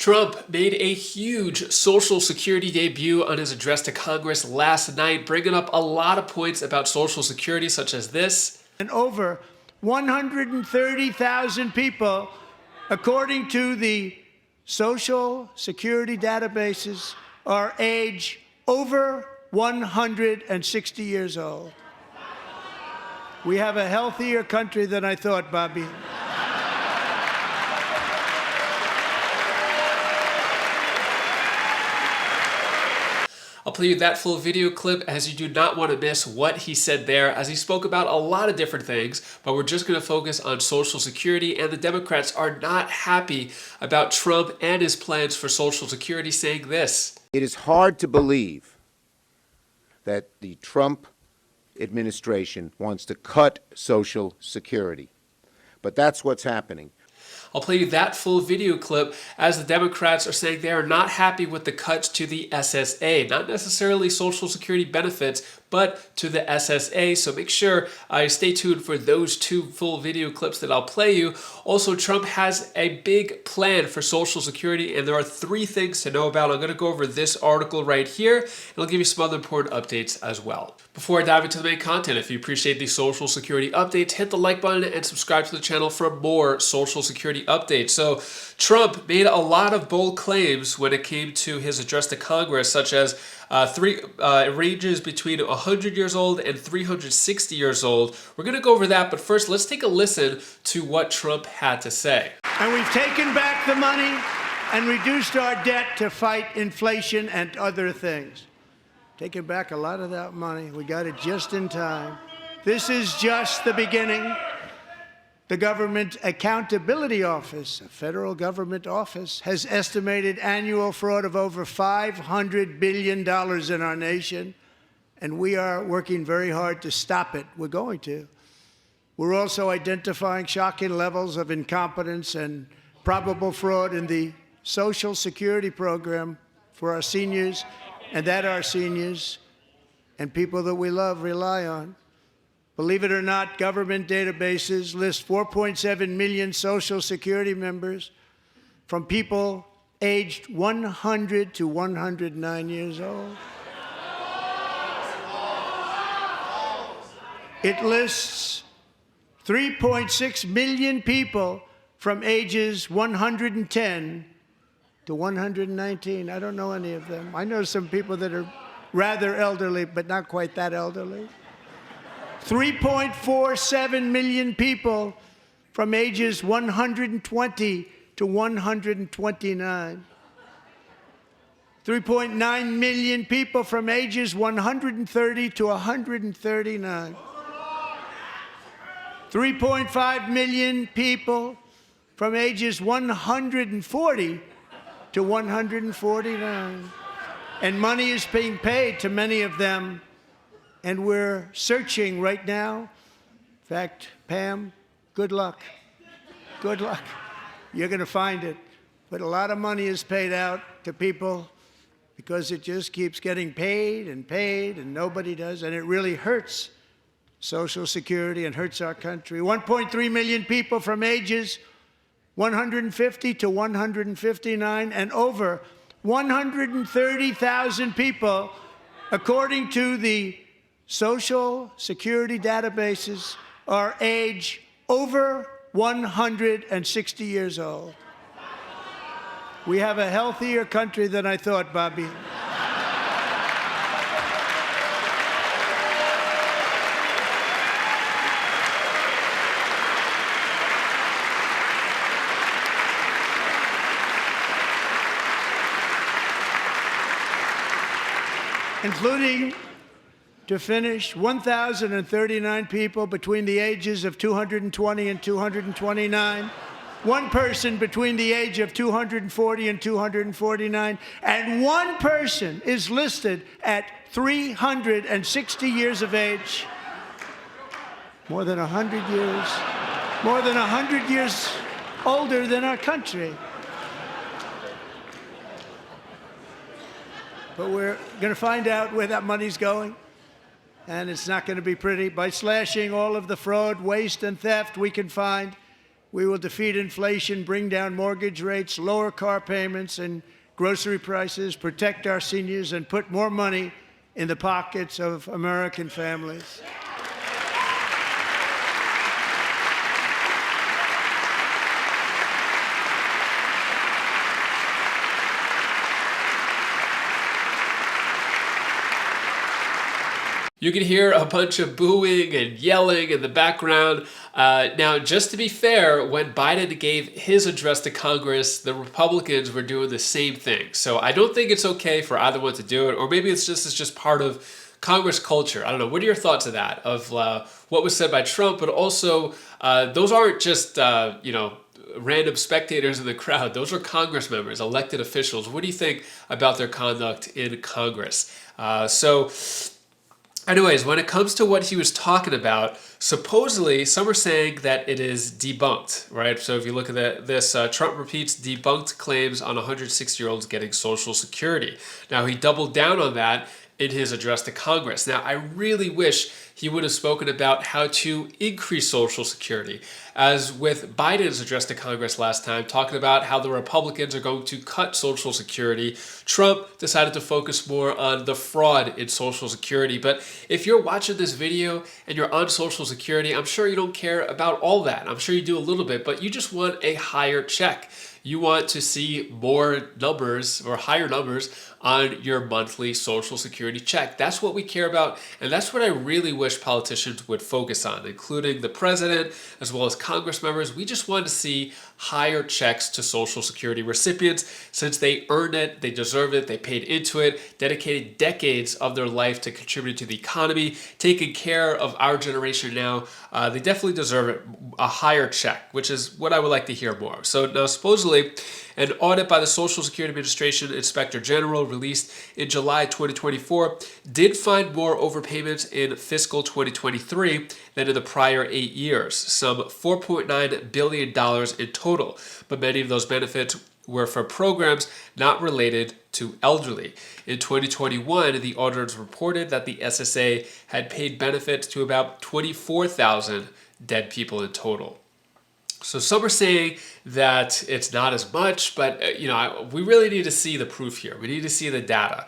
Trump made a huge Social Security debut on his address to Congress last night, bringing up a lot of points about Social Security, such as this. And over 130,000 people, according to the Social Security databases, are age over 160 years old. We have a healthier country than I thought, Bobby. I'll play you that full video clip as you do not want to miss what he said there, as he spoke about a lot of different things, but we're just going to focus on Social Security, and the Democrats are not happy about Trump and his plans for Social Security, saying this. It is hard to believe that the Trump administration wants to cut Social Security, but that's what's happening. I'll play you that full video clip as the Democrats are saying they are not happy with the cuts to the SSA, not necessarily Social Security benefits, but to the SSA. So make sure stay tuned for those two full video clips that I'll play you. Also, Trump has a big plan for Social Security, and there are 3 things to know about. I'm going to go over this article right here, and I'll give you some other important updates as well. Before I dive into the main content, if you appreciate these Social Security updates, hit the like button and subscribe to the channel for more Social Security updates. So Trump made a lot of bold claims when it came to his address to Congress, such as it ranges between 100 years old and 360 years old. We're going to go over that, but first let's take a listen to what Trump had to say. And we've taken back the money and reduced our debt to fight inflation and other things. Taking back a lot of that money. We got it just in time. This is just the beginning. The Government Accountability Office, a federal government office, has estimated annual fraud of over $500 billion in our nation, and we are working very hard to stop it. We're going to. We're also identifying shocking levels of incompetence and probable fraud in the Social Security program for our seniors, and that our seniors and people that we love rely on. Believe it or not, government databases list 4.7 million Social Security members from people aged 100 to 109 years old. It lists 3.6 million people from ages 110 to 119. I don't know any of them. I know some people that are rather elderly, but not quite that elderly. 3.47 million people from ages 120 to 129. 3.9 million people from ages 130 to 139. 3.5 million people from ages 140 to 149. And money is being paid to many of them. And we're searching right now. In fact, Pam, good luck. Good luck. You're going to find it. But a lot of money is paid out to people because it just keeps getting paid, and nobody does. And it really hurts Social Security and hurts our country. 1.3 million people from ages 150 to 159, and over 130,000 people, according to the Social Security databases, are age over 160 years old. We have a healthier country than I thought, Bobby. Including, to finish, 1,039 people between the ages of 220 and 229, 1 person between the age of 240 and 249, and 1 person is listed at 360 years of age. More than 100 years older than our country. But we're going to find out where that money's going. And it's not going to be pretty. By slashing all of the fraud, waste, and theft we can find, We will defeat inflation, bring down mortgage rates, lower car payments and grocery prices, protect our seniors, and put more money in the pockets of American families. You can hear a bunch of booing and yelling in the background. Now, just to be fair, when Biden gave his address to Congress, the Republicans were doing the same thing. So I don't think it's okay for either one to do it, or maybe it's just part of Congress culture. I don't know. What are your thoughts of that, of what was said by Trump, but also those aren't just, random spectators in the crowd. Those are Congress members, elected officials. What do you think about their conduct in Congress? Anyways, when it comes to what he was talking about, supposedly some are saying that it is debunked, right? So if you look at this, Trump repeats debunked claims on 160-year-olds getting Social Security. Now, he doubled down on that in his address to Congress. Now, I really wish he would have spoken about how to increase Social Security, as with Biden's address to Congress last time, talking about how the Republicans are going to cut Social Security. Trump decided to focus more on the fraud in Social Security. But if you're watching this video and you're on Social Security, I'm sure you don't care about all that. I'm sure you do a little bit, but you just want a higher check. You want to see more numbers or higher numbers on your monthly Social Security check. That's what we care about, and that's what I really wish politicians would focus on, including the president as well as Congress members. We just want to see higher checks to Social Security recipients since they earned it, they deserve it, they paid into it, dedicated decades of their life to contribute to the economy, taking care of our generation now. They definitely deserve it, a higher check, which is what I would like to hear more of. So now supposedly an audit by the Social Security Administration Inspector General released in July 2024 did find more overpayments in fiscal 2023 than in the prior 8 years, some $4.9 billion in total, but many of those benefits were for programs not related to elderly. In 2021, the auditors reported that the SSA had paid benefits to about 24,000 dead people in total. So some are saying that it's not as much, but we really need to see the proof here. We need to see the data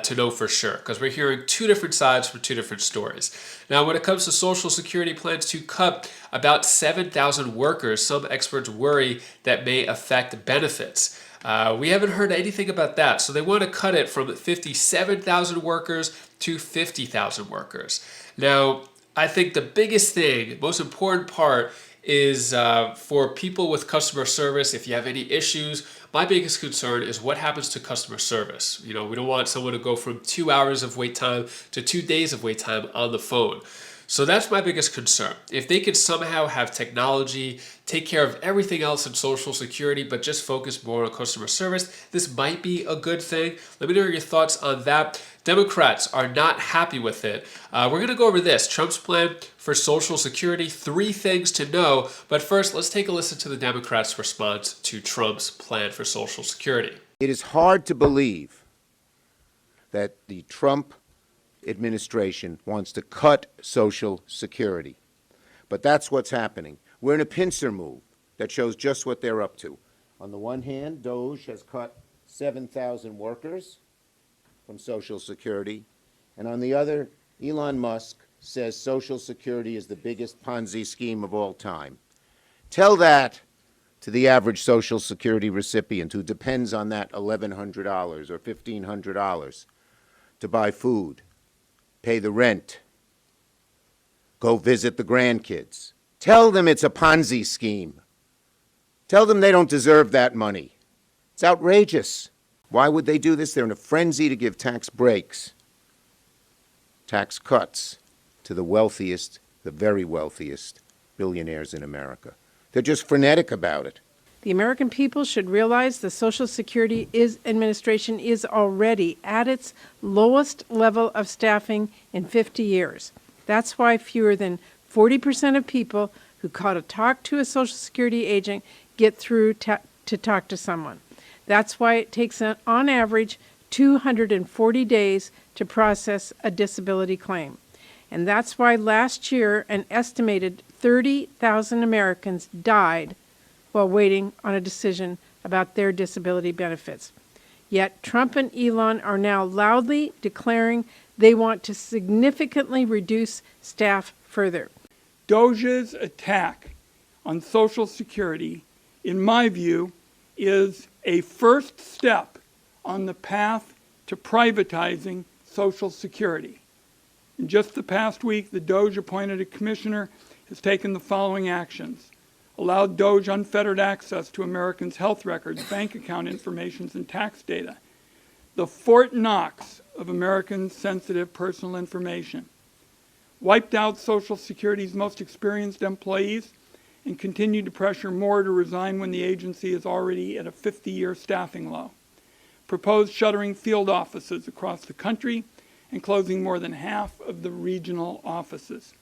to know for sure, because we're hearing two different sides for two different stories. Now, when it comes to Social Security plans to cut about 7,000 workers, some experts worry that may affect benefits. We haven't heard anything about that. So they want to cut it from 57,000 workers to 50,000 workers. Now, I think the biggest thing, most important part, is for people with customer service. If you have any issues, my biggest concern is what happens to customer service. We don't want someone to go from 2 hours of wait time to 2 days of wait time on the phone. So that's my biggest concern. If they could somehow have technology take care of everything else in Social Security, but just focus more on customer service, this might be a good thing. Let me know your thoughts on that. Democrats are not happy with it. We're going to go over this, Trump's plan for Social Security, 3 things to know. But first, let's take a listen to the Democrats' response to Trump's plan for Social Security. It is hard to believe that the Trump administration wants to cut Social Security. But that's what's happening. We're in a pincer move that shows just what they're up to. On the one hand, DOJ has cut 7,000 workers from Social Security, and on the other, Elon Musk says Social Security is the biggest Ponzi scheme of all time. Tell that to the average Social Security recipient who depends on that $1,100 or $1,500 to buy food, pay the rent, go visit the grandkids. Tell them it's a Ponzi scheme. Tell them they don't deserve that money. It's outrageous. Why would they do this? They're in a frenzy to give tax breaks, tax cuts to the wealthiest, the very wealthiest billionaires in America. They're just frenetic about it. The American people should realize the Social Security Administration is already at its lowest level of staffing in 50 years. That's why fewer than 40% of people who call to talk to a Social Security agent get through to talk to someone. That's why it takes, on average, 240 days to process a disability claim. And that's why last year an estimated 30,000 Americans died while waiting on a decision about their disability benefits. Yet Trump and Elon are now loudly declaring they want to significantly reduce staff further. DOJ's attack on Social Security, in my view, is a first step on the path to privatizing Social Security. In just the past week, the DOJ-appointed commissioner has taken the following actions: allowed DOJ unfettered access to Americans' health records, bank account information, and tax data, the Fort Knox of Americans' sensitive personal information, wiped out Social Security's most experienced employees, and continued to pressure more to resign when the agency is already at a 50-year staffing low, proposed shuttering field offices across the country and closing more than half of the regional offices.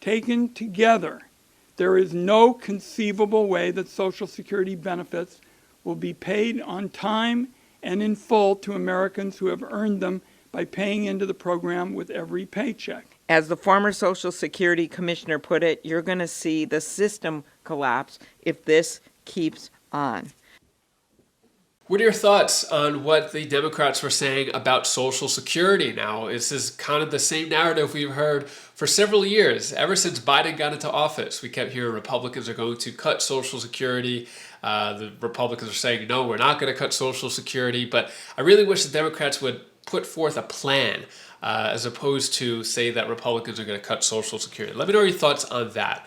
Taken together, there is no conceivable way that Social Security benefits will be paid on time and in full to Americans who have earned them by paying into the program with every paycheck. As the former Social Security Commissioner put it, you're going to see the system collapse if this keeps on. What are your thoughts on what the Democrats were saying about Social Security now? This is kind of the same narrative we've heard for several years. Ever since Biden got into office, we kept hearing Republicans are going to cut Social Security. The Republicans are saying, no, we're not going to cut Social Security. But I really wish the Democrats would put forth a plan as opposed to say that Republicans are going to cut Social Security. Let me know your thoughts on that.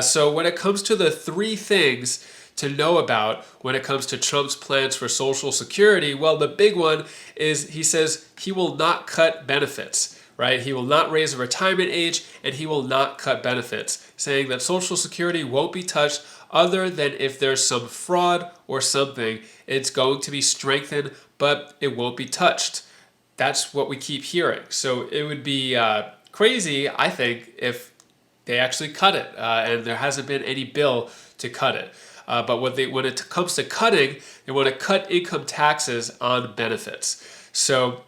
So when it comes to the three things to know about when it comes to Trump's plans for Social Security, well, the big one is he says he will not cut benefits, right? He will not raise the retirement age, and he will not cut benefits, saying that Social Security won't be touched other than if there's some fraud or something. It's going to be strengthened, but it won't be touched. That's what we keep hearing. So it would be crazy, I think, if they actually cut it, and there hasn't been any bill to cut it. But when it comes to cutting, they want to cut income taxes on benefits. So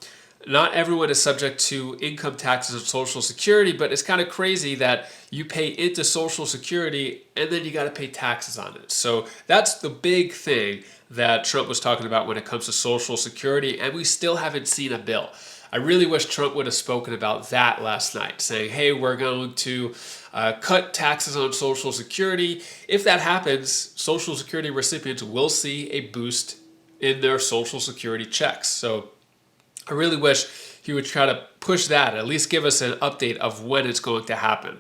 not everyone is subject to income taxes on Social Security, but it's kind of crazy that you pay into Social Security and then you got to pay taxes on it. So that's the big thing that Trump was talking about when it comes to Social Security, and we still haven't seen a bill. I really wish Trump would have spoken about that last night, saying, hey, we're going to cut taxes on Social Security. If that happens, Social Security recipients will see a boost in their Social Security checks. So I really wish he would try to push that, at least give us an update of when it's going to happen.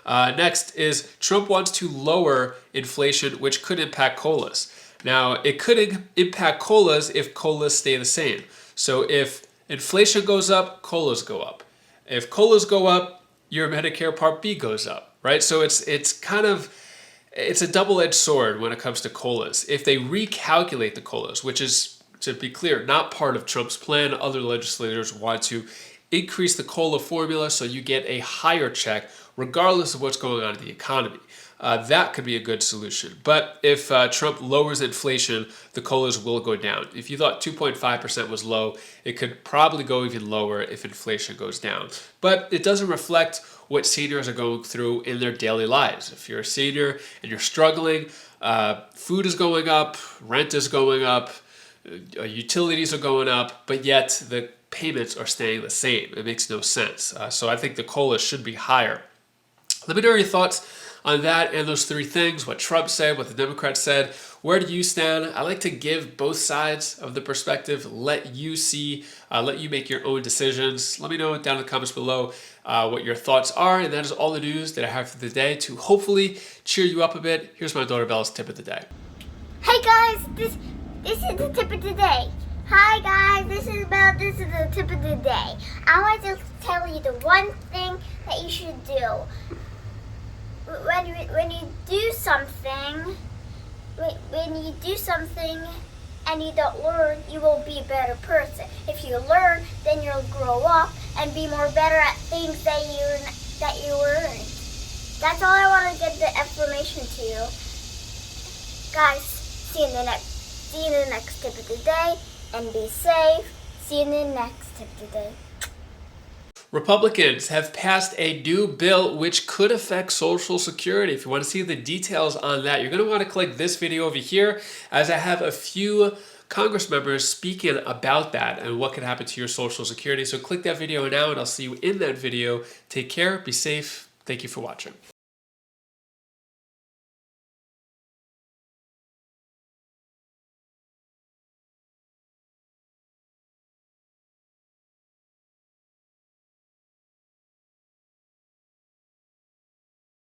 Next is Trump wants to lower inflation, which could impact COLAs. Now, it could impact COLAs if COLAs stay the same. So if inflation goes up, COLAs go up. If COLAs go up, your Medicare Part B goes up, right? So it's a double-edged sword when it comes to COLAs. If they recalculate the COLAs, which is, to be clear, not part of Trump's plan, other legislators want to increase the COLA formula so you get a higher check regardless of what's going on in the economy. That could be a good solution. But if Trump lowers inflation, the COLAs will go down. If you thought 2.5% was low, it could probably go even lower if inflation goes down. But it doesn't reflect what seniors are going through in their daily lives. If you're a senior and you're struggling, food is going up, rent is going up, utilities are going up, but yet the payments are staying the same. It makes no sense. So I think the COLA should be higher. Let me know your thoughts on that and those three things, what Trump said, what the Democrats said. Where do you stand? I like to give both sides of the perspective, let you see, let you make your own decisions. Let me know down in the comments below what your thoughts are. And that is all the news that I have for the day to hopefully cheer you up a bit. Here's my daughter Bella's tip of the day. Hey guys, this is the tip of the day. Hi guys, this is Bella. This is the tip of the day. I want to tell you the one thing that you should do. When you do something, and you don't learn, you will be a better person. If you learn, then you'll grow up and be more better at things that you learn. That's all I want to get the information to you. Guys, see you in the next tip of the day, and be safe. See you in the next tip of the day. Republicans have passed a new bill which could affect Social Security. If you want to see the details on that, you're going to want to click this video over here, as I have a few Congress members speaking about that and what could happen to your Social Security. So click that video now and I'll see you in that video. Take care, be safe. Thank you for watching.